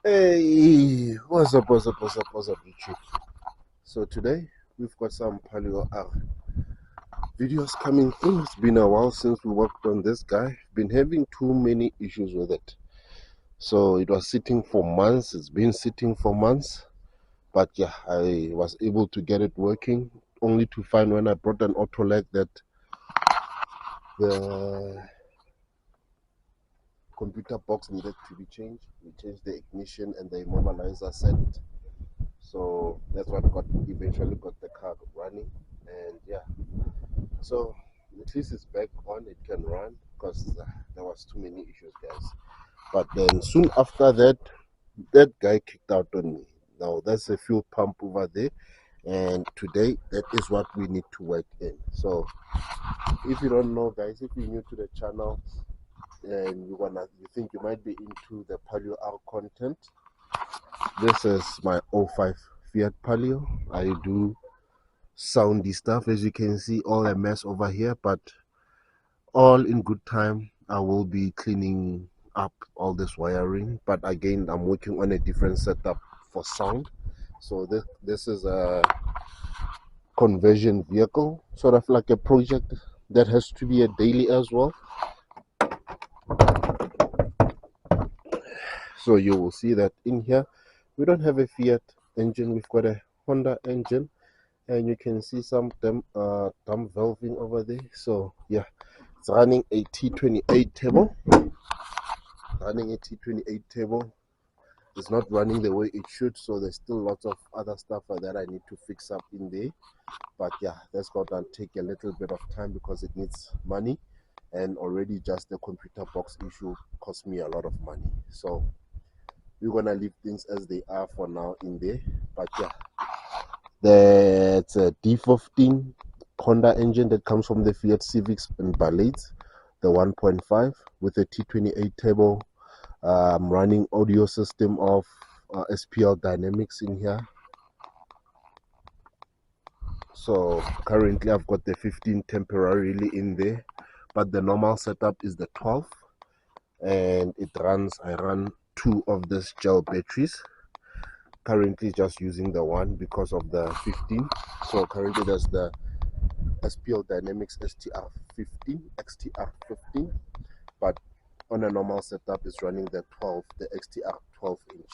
Hey, what's up, YouTube? So today we've got some Palio R videos coming through. It's been a while since we worked on this guy. Been having too many issues with it. So it was sitting for months. It's been sitting for months. But yeah, I was able to get it working. Only to find when I brought an auto lag that the computer box needed to be changed. We changed the ignition and the immobilizer set. So that's what eventually got the car running. And yeah, so at least it's back on. It can run because there was too many issues, guys. But then soon after that, that guy kicked out on me. Now that's a fuel pump over there, and today that is what we need to work in. So if you don't know, guys, if you're new to the channel and you think you might be into the Palio R content, this is my '05 Fiat Palio. I do soundy stuff, as you can see, all a mess over here, but all in good time. I will be cleaning up all this wiring, but again, I'm working on a different setup for sound. So this is a conversion vehicle, sort of like a project that has to be a daily as well. So you will see that in here we don't have a Fiat engine, we've got a Honda engine, and you can see some dumb valving over there. So yeah, it's running a T28 turbo. Running a T28 turbo. It's not running the way it should, so there's still lots of other stuff that I need to fix up in there. But yeah, that's gonna take a little bit of time because it needs money, and already just the computer box issue cost me a lot of money. So we're gonna leave things as they are for now in there. But yeah, that's a D15 Honda engine that comes from the Fiat Civics and Ballades, the 1.5 with a T28 turbo. I'm running audio system of SPL Dynamics in here. So currently I've got the 15 temporarily in there, but the normal setup is the 12, and I run two of these gel batteries. Currently just using the one because of the 15. So currently there's the SPL Dynamics STR15, XTR15, but on a normal setup is running the 12, the XTR 12 inch.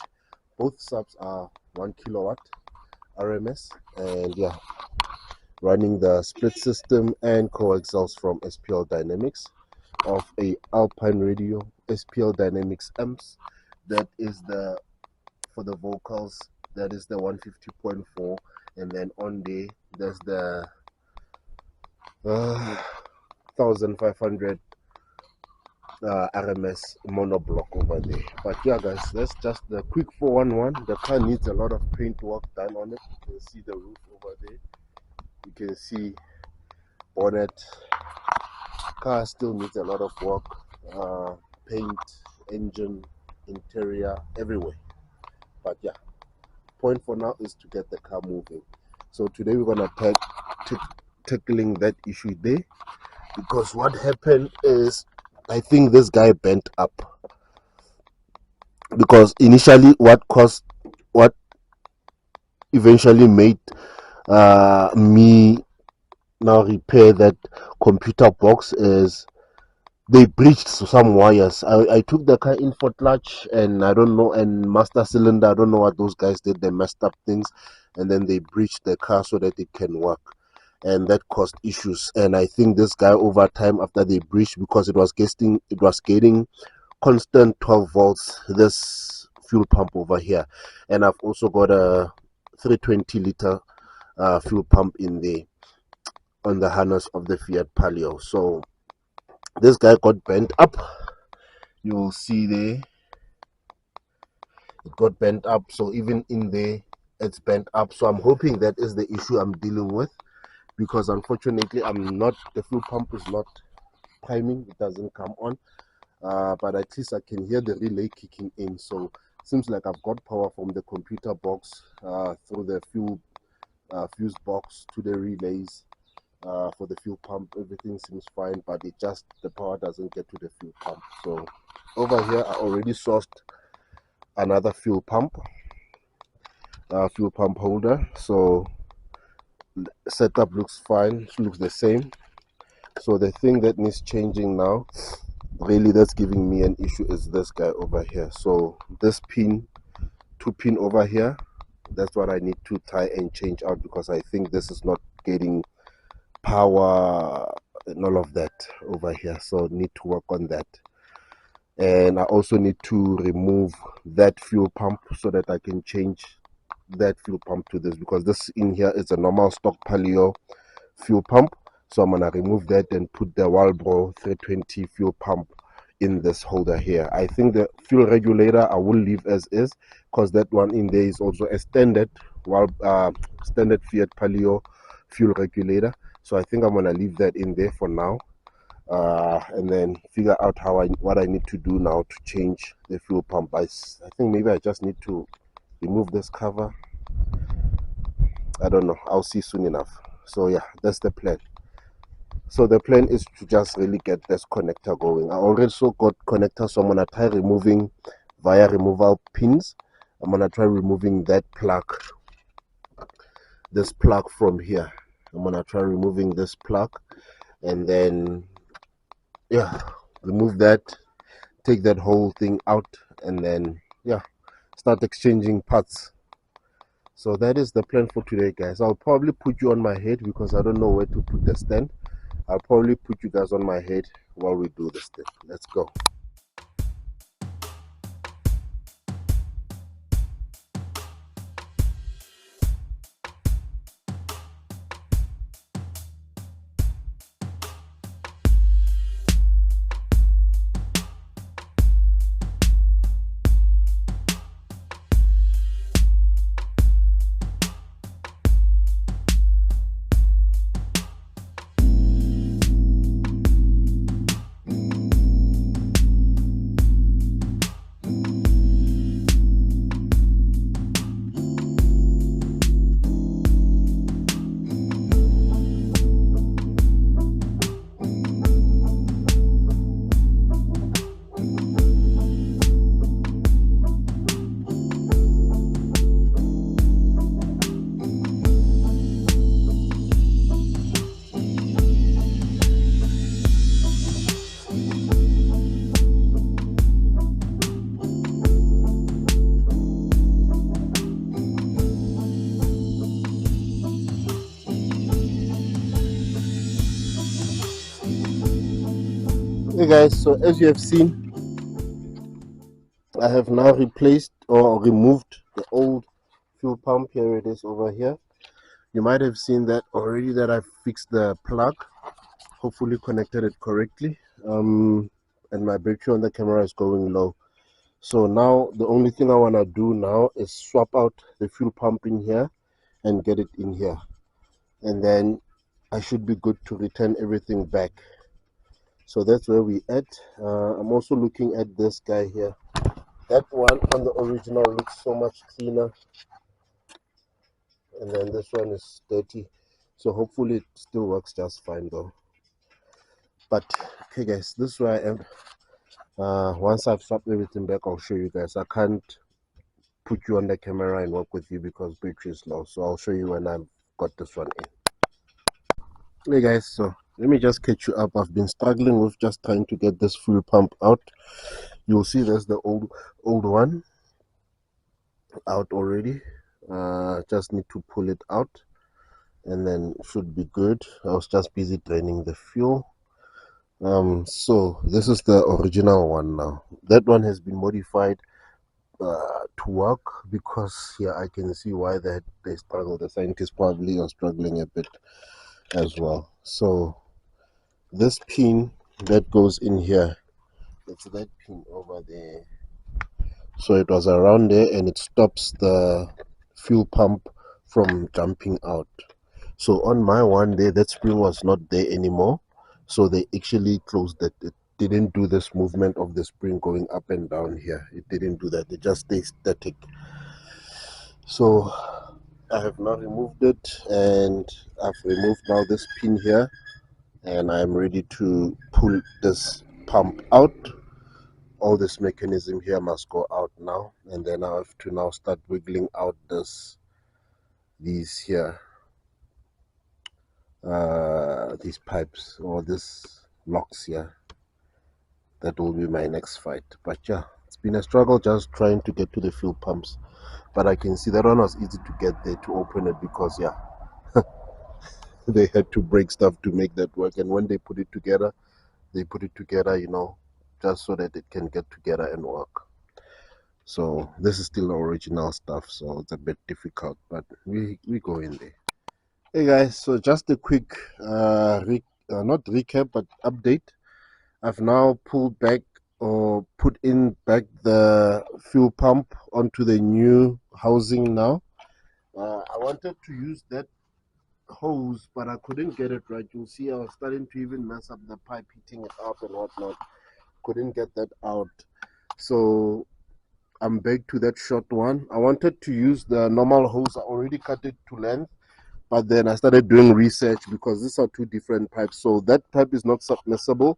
Both subs are 1 kilowatt RMS, and yeah, running the split system and coaxials from SPL Dynamics of a Alpine Radio SPL Dynamics amps. That is the, for the vocals, that is the 150.4, and then on there's the 1500 RMS monoblock over there. But yeah, guys, that's just the quick 411. The car needs a lot of paint work done on it. You can see the roof over there. You can see bonnet. Car still needs a lot of work. Paint, engine, interior, everywhere. But yeah, point for now is to get the car moving. So today we're gonna tackling that issue there, because what happened is I think this guy bent up, because initially what eventually made me now repair that computer box is they breached some wires. I took the car in for clutch and I don't know, and master cylinder, I don't know what those guys did. They messed up things, and then they breached the car so that it can work, and that caused issues. And I think this guy, over time, after they breached, because it was getting constant 12 volts, this fuel pump over here. And I've also got a 320 liter fuel pump in there on the harness of the Fiat Palio. So this guy got bent up. You will see there it got bent up, so even in there it's bent up. So I'm hoping that is the issue I'm dealing with, because unfortunately the fuel pump is not timing, it doesn't come on. But at least I can hear the relay kicking in. So seems like I've got power from the computer box through the fuse box to the relays. For the fuel pump, everything seems fine, but the power doesn't get to the fuel pump. So over here I already sourced another fuel pump holder. So setup looks fine, looks the same. So the thing that needs changing now, really that's giving me an issue, is this guy over here. So this pin, 2 pin over here, that's what I need to tie and change out, because I think this is not getting power and all of that over here. So need to work on that. And I also need to remove that fuel pump so that I can change that fuel pump to this, because this in here is a normal stock Palio fuel pump. So I'm gonna remove that and put the Walbro 320 fuel pump in this holder here. I think the fuel regulator I will leave as is, because that one in there is also a standard standard Fiat Palio fuel regulator. So I think I'm gonna leave that in there for now, and then figure out what I need to do now to change the fuel pump. I think maybe I just need to remove this cover. I don't know, I'll see soon enough. So yeah, that's the plan. So the plan is to just really get this connector going. I already got connector, so I'm gonna try removing via removal pins. I'm gonna try removing that plug, this plug from here. I'm gonna try removing this plug, and then yeah, remove that, take that whole thing out, and then yeah, start exchanging parts. So that is the plan for today, guys. I'll probably put you on my head because I don't know where to put the stand. I'll probably put you guys on my head while we do this thing. Let's go. Hey guys, so as you have seen, I have now replaced or removed the old fuel pump. Here it is over here. You might have seen that already, that I fixed the plug, hopefully connected it correctly, and my battery on the camera is going low. So now the only thing I want to do now is swap out the fuel pump in here and get it in here, and then I should be good to return everything back. So that's where we at. I'm also looking at this guy here. That one on the original looks so much cleaner, and then this one is dirty. So hopefully it still works just fine though. But okay guys, this is where I am. Once I've swapped everything back, I'll show you guys. I can't put you on the camera and work with you because battery is low, so I'll show you when I've got this one in. Hey guys, so let me just catch you up. I've been struggling with just trying to get this fuel pump out. You'll see there's the old one out already. Just need to pull it out, and then should be good. I was just busy draining the fuel. So this is the original one now. That one has been modified to work, because yeah, I can see why they struggle. The scientists probably are struggling a bit as well. So this pin that goes in here, it's that pin over there. So it was around there, and it stops the fuel pump from jumping out. So on my one there, that spring was not there anymore, so they actually closed it. It didn't do this movement of the spring going up and down here. It didn't do that. It just stays static. So I have now removed it, and I've removed now this pin here, and I'm ready to pull this pump out. all this mechanism here must go out now, and then I have to now start wiggling out these here these pipes or this locks here. That will be my next fight. But yeah, it's been a struggle just trying to get to the fuel pumps, but I can see that one was easy to get there to open it, because yeah, they had to break stuff to make that work, and when they put it together, you know, just so that it can get together and work. So this is still the original stuff, so it's a bit difficult, but we go in there. Hey guys, so just a quick not recap but update. I've now pulled back or put in back the fuel pump onto the new housing now. I wanted to use that hose, but I couldn't get it right. You'll see I was starting to even mess up the pipe, heating it up and whatnot. Couldn't get that out. So I'm back to that short one. I wanted to use the normal hose. I already cut it to length, but then I started doing research because these are two different pipes. So that pipe is not submersible.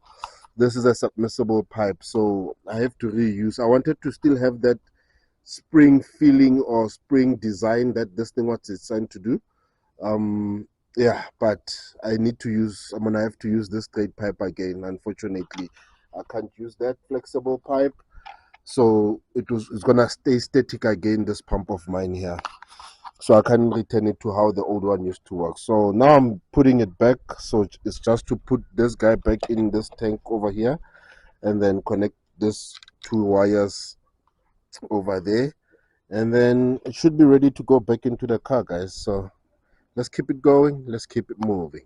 This is a submersible pipe. So I have to reuse. I wanted to still have that spring feeling or spring design that this thing was designed to do. Yeah, but I'm gonna have to use this straight pipe again. Unfortunately, I can't use that flexible pipe. So it's gonna stay static again, this pump of mine here. So I can return it to how the old one used to work. So now I'm putting it back. So it's just to put this guy back in this tank over here, and then connect this two wires over there, and then it should be ready to go back into the car, guys. So let's keep it going, let's keep it moving.